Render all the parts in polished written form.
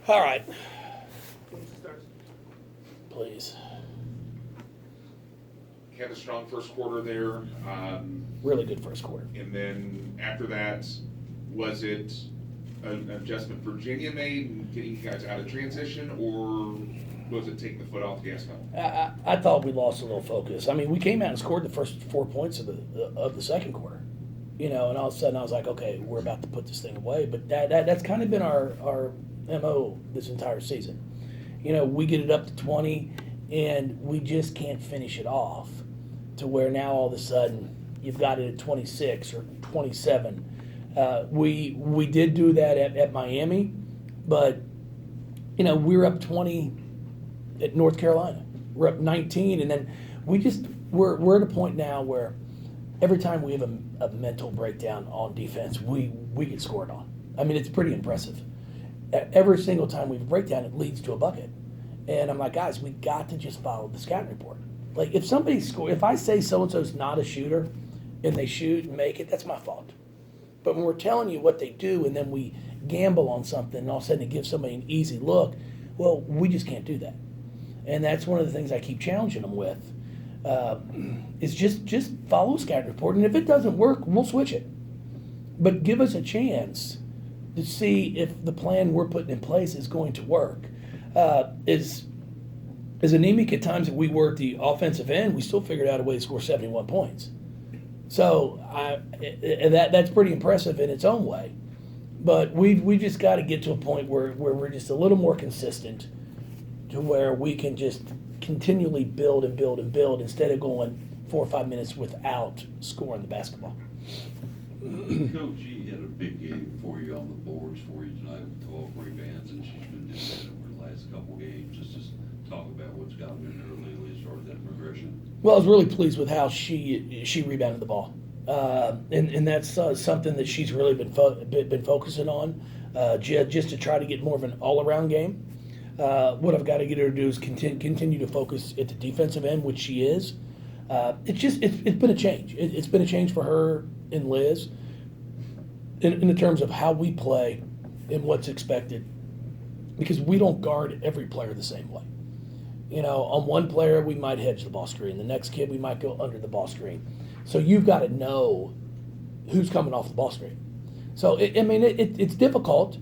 All right. Please. Had a strong first quarter there. Really good first quarter. And then after that, was it an adjustment Virginia made and getting you guys out of transition, or was it taking the foot off the gas pedal? I thought we lost a little focus. I mean, we came out and scored the first 4 points of the second quarter, and all of a sudden I was like, okay, we're about to put this thing away. But that's kind of been our MO this entire season. We get it up to 20, and we just can't finish it off to where now all of a sudden you've got it at 26 or 27. We did do that at Miami, but we were up 20 at North Carolina. We're up 19, and then we're at a point now where every time we have a mental breakdown on defense, we get scored on. I mean, it's pretty impressive. Every single time we have a breakdown, it leads to a bucket. And I'm like, guys, we got to just follow the scouting report. Like, if I say so-and-so's not a shooter and they shoot and make it, that's my fault. But when we're telling you what they do and then we gamble on something and all of a sudden it gives somebody an easy look, well, we just can't do that. And that's one of the things I keep challenging them with, is just follow scouting report. And if it doesn't work, we'll switch it. But give us a chance to see if the plan we're putting in place is going to work. As anemic at times that we were at the offensive end, we still figured out a way to score 71 points. So that's pretty impressive in its own way. But we just got to get to a point where we're just a little more consistent, to where we can just continually build and build and build instead of going 4 or 5 minutes without scoring the basketball. Coach G had a big game for you on the boards for you tonight with 12 rebounds, and she's been doing that over the last couple games. Just talk about what's gotten in there lately as far as that progression. Well, I was really pleased with how she rebounded the ball, and that's something that she's really been focusing on, just to try to get more of an all-around game. What I've got to get her to do is continue to focus at the defensive end, which she is. It's been a change. It's been a change for her and Liz in the terms of how we play and what's expected, because we don't guard every player the same way. On one player we might hedge the ball screen. The next kid we might go under the ball screen. So you've got to know who's coming off the ball screen. So it's difficult,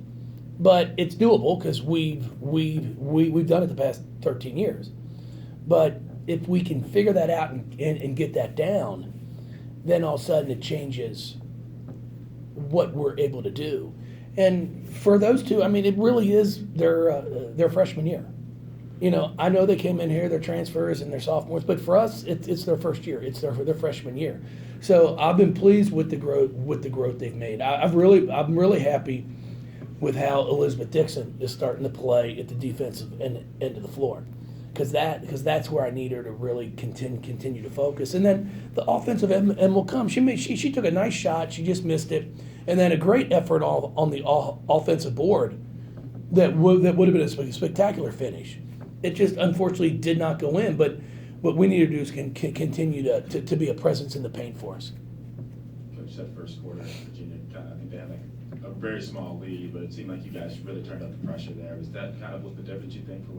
but it's doable because we've done it the past 13 years. But if we can figure that out and get that down, then all of a sudden it changes what we're able to do. And for those two, it really is their freshman year. I know they came in here, they're transfers and they're sophomores, but for us, it's their first year. It's their freshman year. So I've been pleased with the growth they've made. I'm really happy with how Elizabeth Dixon is starting to play at the defensive end of the floor, because that's where I need her to really continue to focus. And then the offensive end will come. She took a nice shot, she just missed it, and then a great effort on the offensive board that would have been a spectacular finish. It just unfortunately did not go in. But what we need to do is continue to be a presence in the paint for us. Coach said first quarter, Virginia, I think they had a very small lead, but it seemed like you guys really turned up the pressure there. Was that kind of what the difference, you think, for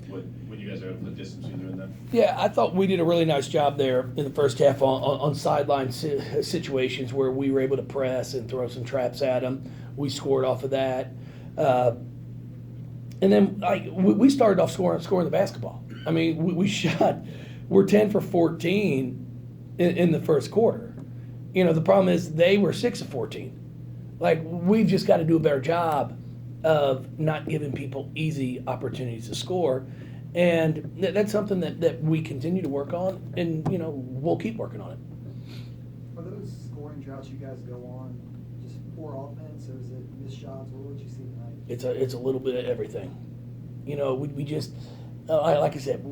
when you guys are able to put distance between you and them? Yeah, I thought we did a really nice job there in the first half on sideline situations where we were able to press and throw some traps at them. We scored off of that. And then we started off scoring the basketball. We're 10 for 14 in the first quarter. The problem is they were 6 of 14. We've just got to do a better job of not giving people easy opportunities to score. And that's something that we continue to work on, and, we'll keep working on it. Are those scoring droughts you guys go on just poor offense, or is it missed shots? What would you see tonight? It's a little bit of everything. We just, like I said,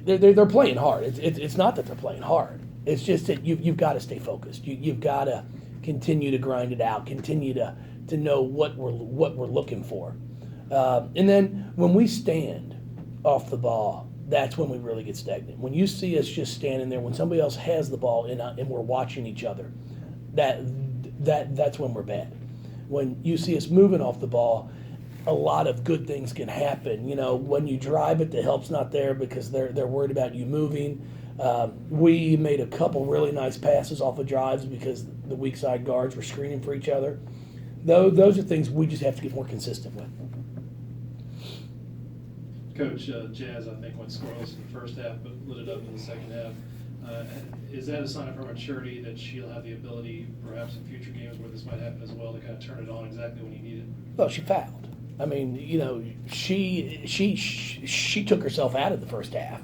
they're playing hard. It's not that they're playing hard. It's just that you've got to stay focused. You've got to continue to grind it out, continue to know what we're looking for. And then when we stand off the ball, that's when we really get stagnant. When you see us just standing there, when somebody else has the ball and we're watching each other, that's when we're bad. When you see us moving off the ball, a lot of good things can happen. You know, when you drive it, the help's not there because they're worried about you moving. We made a couple really nice passes off of drives because the weak side guards were screening for each other. Those are things we just have to get more consistent with. Coach, Jazz, I think, went scoreless in the first half, but lit it up in the second half. Is that a sign of her maturity that she'll have the ability, perhaps in future games where this might happen as well, to kind of turn it on exactly when you need it? Well, she fouled. I mean, you know, she took herself out of the first half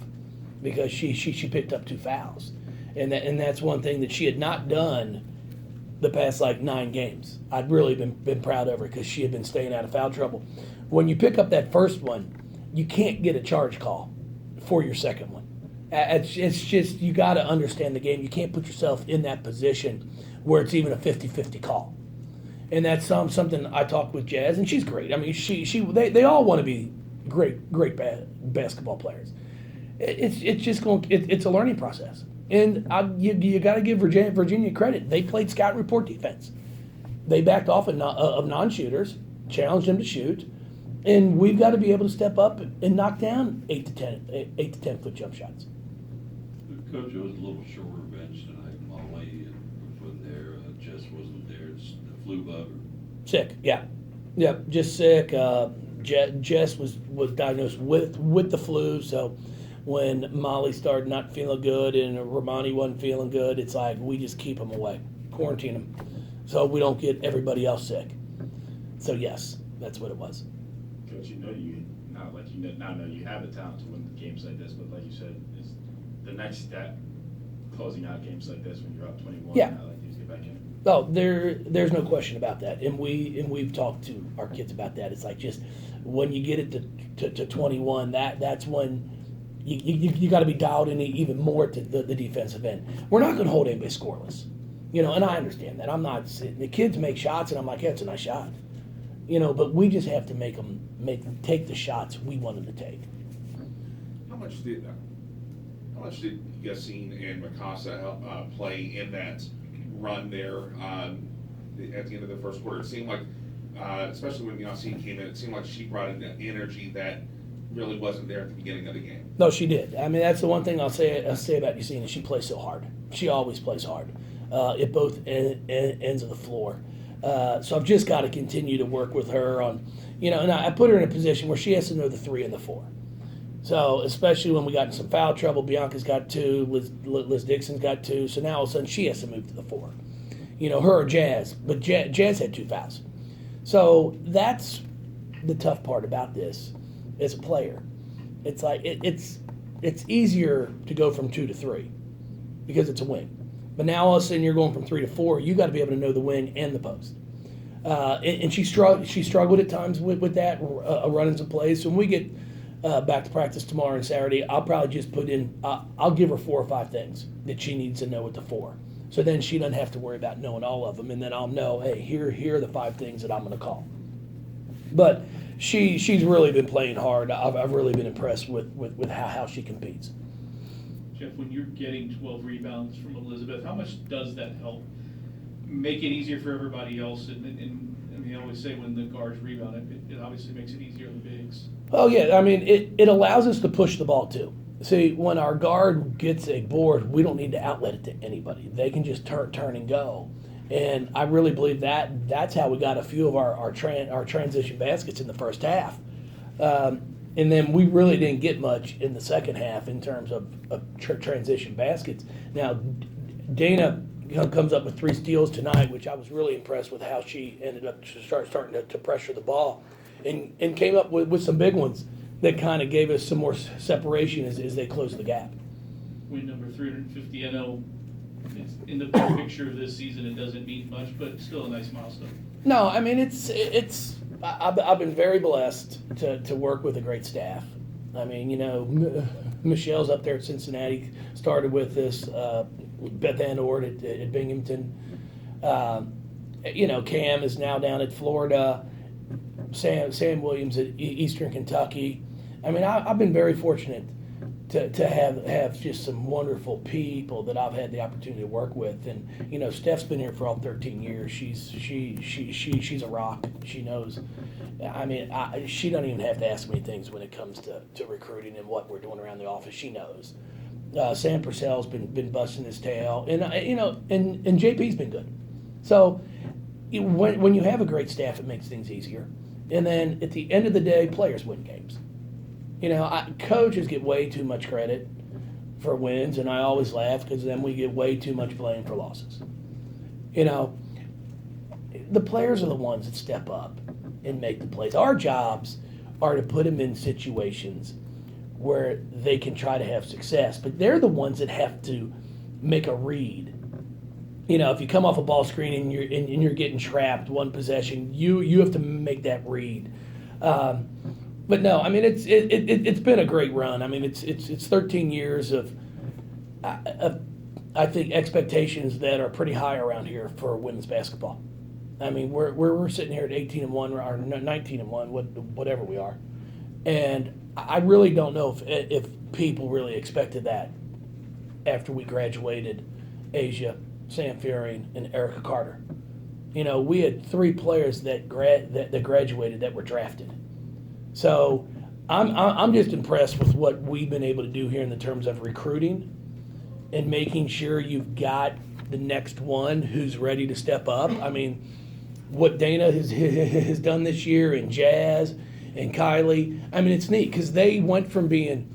because she picked up 2 fouls, and that's one thing that she had not done the past like 9 games. I'd really been proud of her because she had been staying out of foul trouble. When you pick up that first one, you can't get a charge call for your second one. It's just, you got to understand the game. You can't put yourself in that position where it's even a 50-50 call. And that's something I talked with Jazz, and she's great. I mean, they all want to be great basketball players. It's a learning process. And you got to give Virginia credit. They played scout report defense. They backed off of non-shooters, challenged them to shoot, and we've got to be able to step up and knock down 8 to 10 foot jump shots. Coach, it was a little shorter bench tonight. Molly wasn't there. Jess wasn't there. It's the flu bug. Sick, yeah, just sick. Jess was diagnosed with the flu, so when Molly started not feeling good and Romani wasn't feeling good, it's like we just keep them away, quarantine them, so we don't get everybody else sick. So yes, that's what it was. Coach, you know you have the talent to win games like this, but like you said, it's the next step, closing out games like this when you're up 21. Yeah. Like you get back in. Oh, there's no question about that, and we've talked to our kids about that. It's like just when you get it to 21, that's when you got to be dialed in even more to the defensive end. We're not going to hold anybody scoreless, you know, and I understand that. I'm not. The kids make shots, and I'm like, yeah, it's a nice shot, you know, but we just have to make them take the shots we want them to take. How much did Yassine and Mikasa help play in that run there at the end of the first quarter? It seemed like, especially when Yassine came in, it seemed like she brought in that energy that really wasn't there at the beginning of the game. No, she did. I mean, that's the one thing I'll say about Yassine is she plays so hard. She always plays hard at both ends of the floor. So I've just got to continue to work with her on, you know, and I put her in a position where she has to know the 3 and the 4. So especially when we got in some foul trouble, Bianca's got 2, Liz Dixon's got 2, so now all of a sudden she has to move to the 4. You know, her or Jazz, but Jazz had 2 fouls. So that's the tough part about this as a player. It's like it's easier to go from 2 to 3 because it's a wing. But now all of a sudden you're going from 3 to 4, you got to be able to know the wing and the post. And she struggled at times with that, running some plays. So when we get back to practice tomorrow and Saturday, I'll probably just put in, I'll give her 4 or 5 things that she needs to know at the 4. So then she doesn't have to worry about knowing all of them, and then I'll know, hey, here are the 5 things that I'm going to call. But she's really been playing hard. I've really been impressed with how she competes. Jeff, when you're getting 12 rebounds from Elizabeth, how much does that help make it easier for everybody else? And I mean, I always say when the guards rebound, it obviously makes it easier on the bigs. Oh, yeah. I mean, it allows us to push the ball, too. See, when our guard gets a board, we don't need to outlet it to anybody. They can just turn and go. And I really believe that's how we got a few of our transition baskets in the first half. And then we really didn't get much in the second half in terms of transition baskets. Now, Dana comes up with 3 steals tonight, which I was really impressed with how she ended up starting to pressure the ball. And came up with some big ones that kind of gave us some more separation as they closed the gap. Win number 350, I know it's in the big picture of this season it doesn't mean much, but it's still a nice milestone. No, I mean, I've been very blessed to work with a great staff. I mean, you know, Michelle's up there at Cincinnati, started with this, Beth Ann Ord at Binghamton. You know, Cam is now down at Florida. Sam Williams at Eastern Kentucky. I mean, I've been very fortunate to have just some wonderful people that I've had the opportunity to work with. And Steph's been here for all 13 years. She's a rock. She knows. I mean, she don't even have to ask me things when it comes to recruiting and what we're doing around the office. She knows. Sam Purcell's been busting his tail, and and JP's been good. So when you have a great staff, it makes things easier. And then at the end of the day, players win games. Coaches get way too much credit for wins, and I always laugh because then we get way too much blame for losses. The players are the ones that step up and make the plays. Our jobs are to put them in situations where they can try to have success, but they're the ones that have to make a read. If you come off a ball screen and you're getting trapped one possession, you have to make that read. But no, I mean it's been a great run. I mean it's 13 years of I think expectations that are pretty high around here for women's basketball. I mean we're sitting here at 18-1 or 19-1, whatever we are, and I really don't know if people really expected that after we graduated Asia, Sam Fearing, and Erica Carter. We had 3 players that graduated that were drafted. So I'm just impressed with what we've been able to do here in the terms of recruiting and making sure you've got the next one who's ready to step up. I mean, what Dana has done this year, and Jazz and Kylie, I mean, it's neat because they went from being,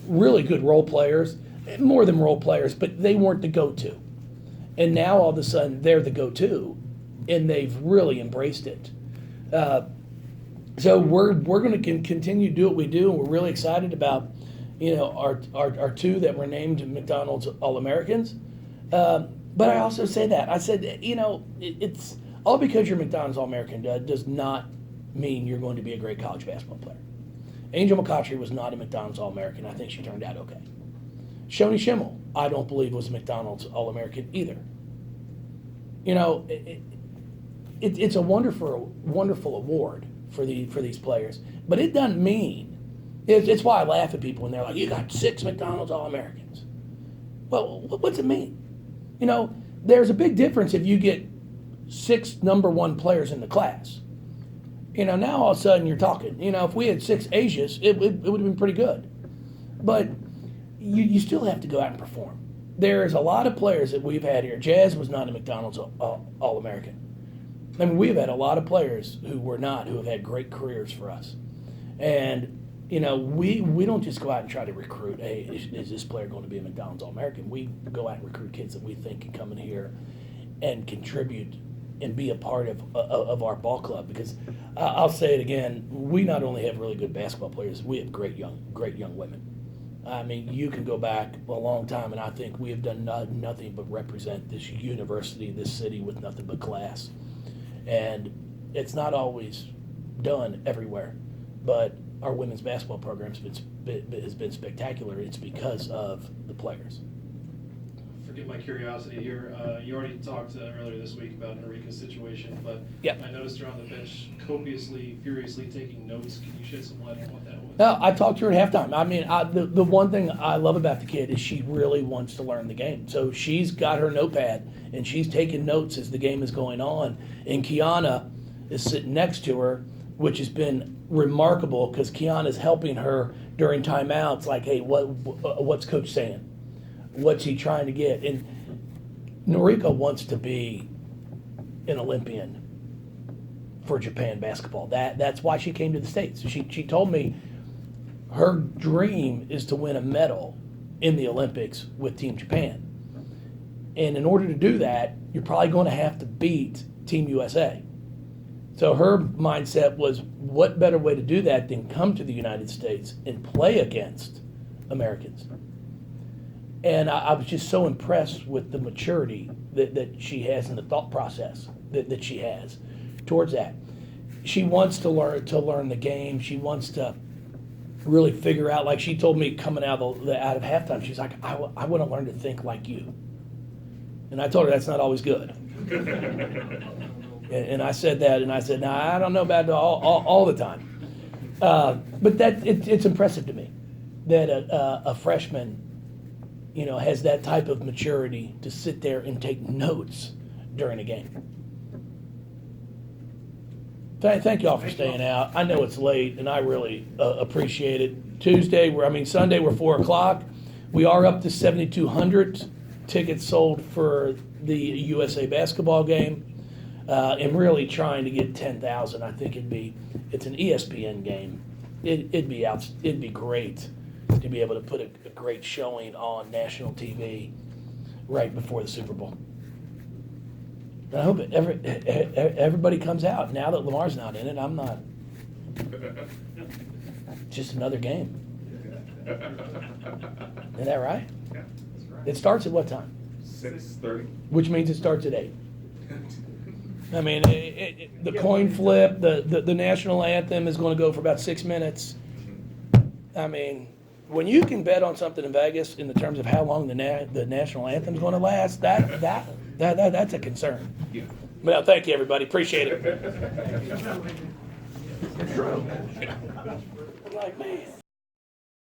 really good role players, more than role players, but they weren't the go-to. And now all of a sudden they're the go-to, and they've really embraced it. So we're going to continue to do what we do, and we're really excited about, our 2 that were named McDonald's All-Americans. But I also say that. I said, it's all because you're McDonald's All-American does not mean you're going to be a great college basketball player. Angel McCoughtry was not a McDonald's All-American. I think she turned out okay. Shoni Schimmel, I don't believe was a McDonald's All-American either. It's a wonderful award for these players, but it doesn't mean. It's why I laugh at people when they're like, "You got 6 McDonald's All-Americans." Well, what's it mean? There's a big difference if you get 6 number 1 players in the class. Now all of a sudden you're talking. If we had 6 Asias, it would have been pretty good. But you still have to go out and perform. There's a lot of players that we've had here. Jazz was not a McDonald's All-American. I mean, we've had a lot of players who have had great careers for us. And, we don't just go out and try to recruit, hey, is this player going to be a McDonald's All-American? We go out and recruit kids that we think can come in here and contribute and be a part of our ball club. Because I'll say it again, we not only have really good basketball players, we have great young women. I mean, you can go back a long time, and I think we have done nothing but represent this university, this city, with nothing but class. And it's not always done everywhere, but our women's basketball program has been spectacular. It's because of the players. Forgive my curiosity here. You already talked earlier this week about Norika's situation, but Yep. I noticed her on the bench furiously taking notes. Can you shed some light on what that was? No, I talked to her at halftime. I mean, the one thing I love about the kid is she really wants to learn the game. So she's got her notepad, and she's taking notes as the game is going on. And Kiana is sitting next to her, which has been remarkable because Kiana's helping her during timeouts, like, hey, what's Coach saying? What's he trying to get? And Norika wants to be an Olympian for Japan basketball. That's why she came to the States. She told me her dream is to win a medal in the Olympics with Team Japan. And in order to do that, you're probably going to have to beat Team USA. So her mindset was, what better way to do that than come to the United States and play against Americans? And I was just so impressed with the maturity that she has and the thought process that she has towards that. She wants to learn the game. She wants to really figure out, like she told me coming out of halftime, she's like, I want to learn to think like you. And I told her that's not always good. And I said that, and I said, no, I don't know about it all the time. But it's impressive to me. that a freshman, has that type of maturity to sit there and take notes during a game. Thank y'all for staying out. I know it's late, and I really appreciate it. Sunday, we're 4 o'clock. We are up to 7,200 tickets sold for the USA basketball game. And really trying to get 10,000. I think it's an ESPN game. It'd be great to be able to put a great showing on national TV right before the Super Bowl. And I hope everybody comes out. Now that Lamar's not in it, I'm not. Just another game. Isn't that right? Yeah. It starts at what time? 6:30. Which means it starts at 8. I mean, the coin flip, the national anthem is going to go for about 6 minutes. I mean, when you can bet on something in Vegas in the terms of how long the national anthem is going to last, that's a concern. Yeah. Well, thank you, everybody. Appreciate it. It's true. I'm like, man.